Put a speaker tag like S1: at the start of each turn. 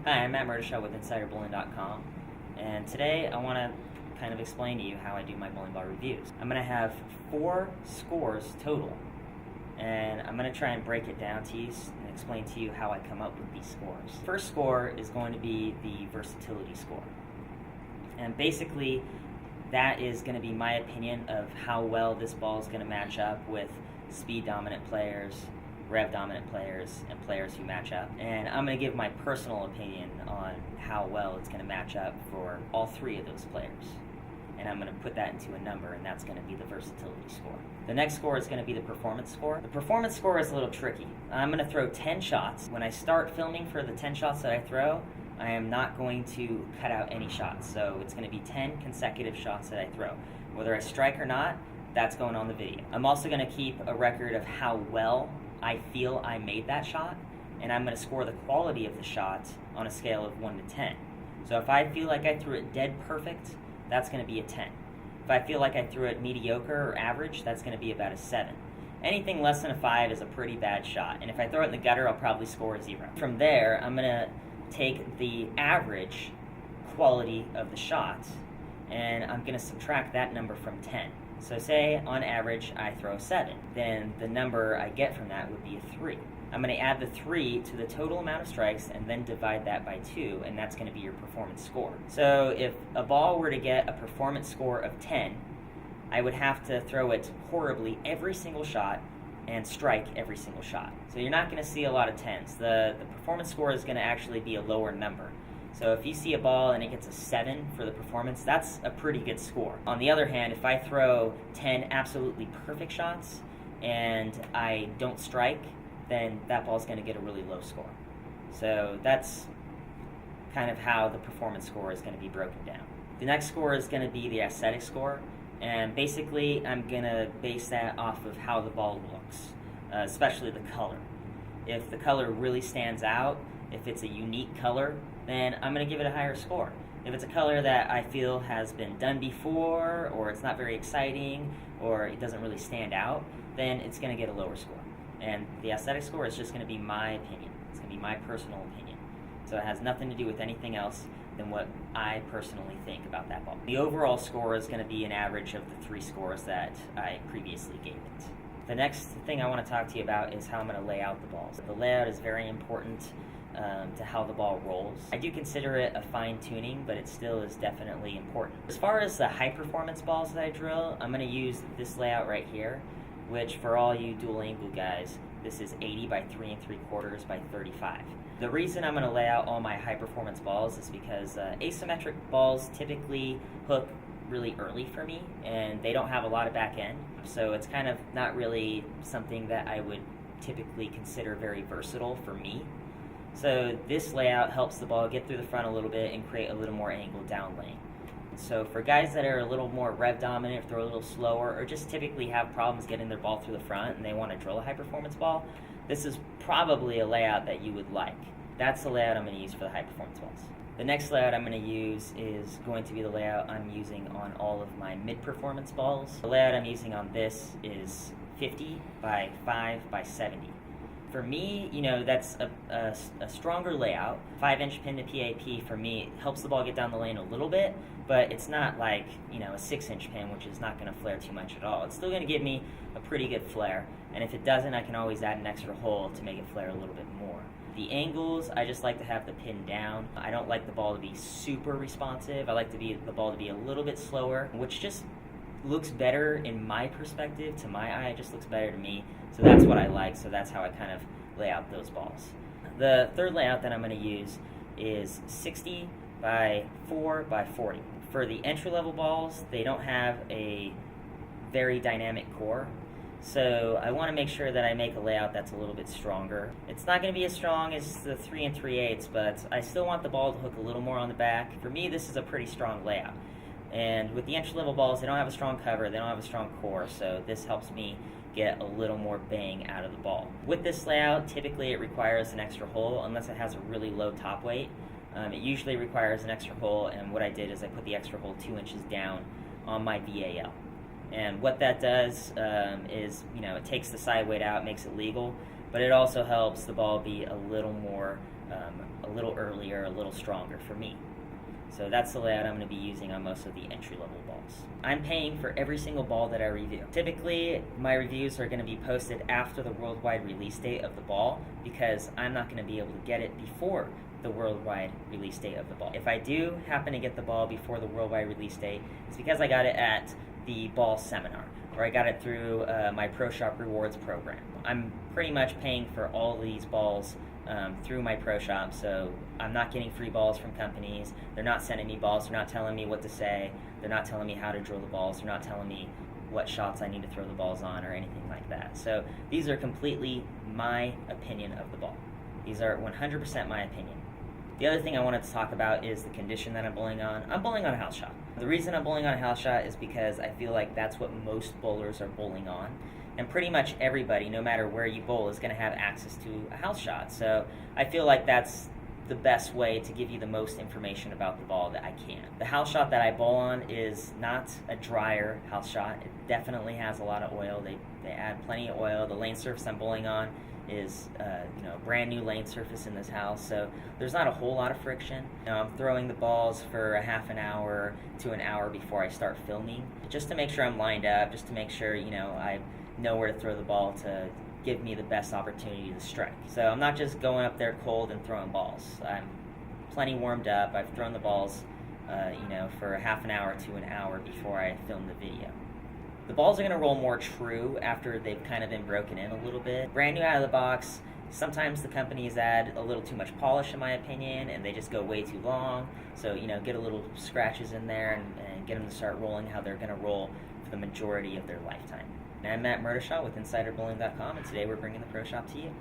S1: Hi, I'm Matt Murdishaw with InsiderBowling.com, and today I want to kind of explain to you how I do my bowling ball reviews. I'm going to have 4 scores total, and I'm going to try and break it down to you and explain to you how I come up with these scores. First score is going to be the versatility score, and basically that is going to be my opinion of how well this ball is going to match up with speed-dominant players, rev-dominant players, and players who match up. And I'm going to give my personal opinion on how well it's going to match up for all 3 of those players. And I'm going to put that into a number, and that's going to be the versatility score. The next score is going to be the performance score. The performance score is a little tricky. I'm going to throw 10 shots. When I start filming for the 10 shots that I throw, I am not going to cut out any shots. So it's going to be 10 consecutive shots that I throw. Whether I strike or not, that's going on the video. I'm also going to keep a record of how well I feel I made that shot, and I'm going to score the quality of the shot on a scale of 1 to 10. So if I feel like I threw it dead perfect, that's going to be a 10. If I feel like I threw it mediocre or average, that's going to be about a 7. Anything less than a 5 is a pretty bad shot, and if I throw it in the gutter, I'll probably score a 0. From there, I'm going to take the average quality of the shot, and I'm going to subtract that number from 10. So say, on average, I throw 7. Then the number I get from that would be a 3. I'm going to add the 3 to the total amount of strikes and then divide that by 2, and that's going to be your performance score. So if a ball were to get a performance score of 10, I would have to throw it horribly every single shot and strike every single shot. So you're not going to see a lot of 10s. The performance score is going to actually be a lower number. So if you see a ball and it gets a 7 for the performance, that's a pretty good score. On the other hand, if I throw 10 absolutely perfect shots and I don't strike, then that ball's going to get a really low score. So that's kind of how the performance score is going to be broken down. The next score is going to be the aesthetic score, and basically I'm going to base that off of how the ball looks, especially the color. If the color really stands out, if it's a unique color, then I'm going to give it a higher score. If it's a color that I feel has been done before, or it's not very exciting, or it doesn't really stand out, then it's going to get a lower score. And the aesthetic score is just going to be my opinion. It's going to be my personal opinion. So it has nothing to do with anything else than what I personally think about that ball. The overall score is going to be an average of the 3 scores that I previously gave it. The next thing I want to talk to you about is how I'm going to lay out the balls. The layout is very important to how the ball rolls. I do consider it a fine-tuning, but it still is definitely important. As far as the high-performance balls that I drill, I'm going to use this layout right here, which for all you dual angle guys, this is 80 by 3 3/4 by 35. The reason I'm going to lay out all my high-performance balls is because asymmetric balls typically hook really early for me, and they don't have a lot of back end, so it's kind of not really something that I would typically consider very versatile for me. So this layout helps the ball get through the front a little bit and create a little more angle down lane. So for guys that are a little more rev dominant, if they're a little slower, or just typically have problems getting their ball through the front and they want to drill a high performance ball, this is probably a layout that you would like. That's the layout I'm going to use for the high performance balls. The next layout I'm going to use is going to be the layout I'm using on all of my mid-performance balls. The layout I'm using on this is 50 by 5 by 70. For me, that's a stronger layout. 5-inch pin to PAP for me helps the ball get down the lane a little bit, but it's not like, a 6-inch pin, which is not going to flare too much at all. It's still going to give me a pretty good flare, and if it doesn't, I can always add an extra hole to make it flare a little bit more. The angles, I just like to have the pin down. I don't like the ball to be super responsive. I like the ball to be a little bit slower, which just looks better in my perspective. To my eye, it just looks better to me. So that's what I like, so that's how I kind of lay out those balls. The third layout that I'm going to use is 60 by 4 by 40. For the entry-level balls, they don't have a very dynamic core, so I want to make sure that I make a layout that's a little bit stronger. It's not going to be as strong as the 3 3/8, but I still want the ball to hook a little more on the back. For me, this is a pretty strong layout. And with the entry-level balls, they don't have a strong cover, they don't have a strong core, so this helps me get a little more bang out of the ball. With this layout, typically it requires an extra hole unless it has a really low top weight. It usually requires an extra hole, and what I did is I put the extra hole 2 inches down on my VAL. And what that does is, it takes the side weight out, makes it legal, but it also helps the ball be a little more a little earlier, a little stronger for me. So that's the layout I'm going to be using on most of the entry-level balls. I'm paying for every single ball that I review. Typically, my reviews are going to be posted after the worldwide release date of the ball because I'm not going to be able to get it before the worldwide release date of the ball. If I do happen to get the ball before the worldwide release date, it's because I got it at the ball seminar, or I got it through my Pro Shop Rewards program. I'm pretty much paying for all these balls through my Pro Shop, so I'm not getting free balls from companies. They're not sending me balls. They're not telling me what to say. They're not telling me how to drill the balls. They're not telling me what shots I need to throw the balls on or anything like that. So these are completely my opinion of the ball. These are 100% my opinion. The other thing I wanted to talk about is the condition that I'm bowling on. I'm bowling on a house shot. The reason I'm bowling on a house shot is because I feel like that's what most bowlers are bowling on. And pretty much everybody, no matter where you bowl, is going to have access to a house shot. So I feel like that's the best way to give you the most information about the ball that I can. The house shot that I bowl on is not a drier house shot. It definitely has a lot of oil. They add plenty of oil. The lane surface I'm bowling on is brand new lane surface in this house, so there's not a whole lot of friction. I'm throwing the balls for a half an hour to an hour before I start filming, just to make sure I'm lined up, just to make sure I know where to throw the ball to give me the best opportunity to strike. So I'm not just going up there cold and throwing balls. I'm plenty warmed up. I've thrown the balls for a half an hour to an hour before I film the video. The balls are going to roll more true after they've kind of been broken in a little bit. Brand new out of the box, sometimes the companies add a little too much polish in my opinion, and they just go way too long. So, get a little scratches in there and get them to start rolling how they're going to roll for the majority of their lifetime. And I'm Matt Murdershaw with InsiderBowling.com, and today we're bringing the Pro Shop to you.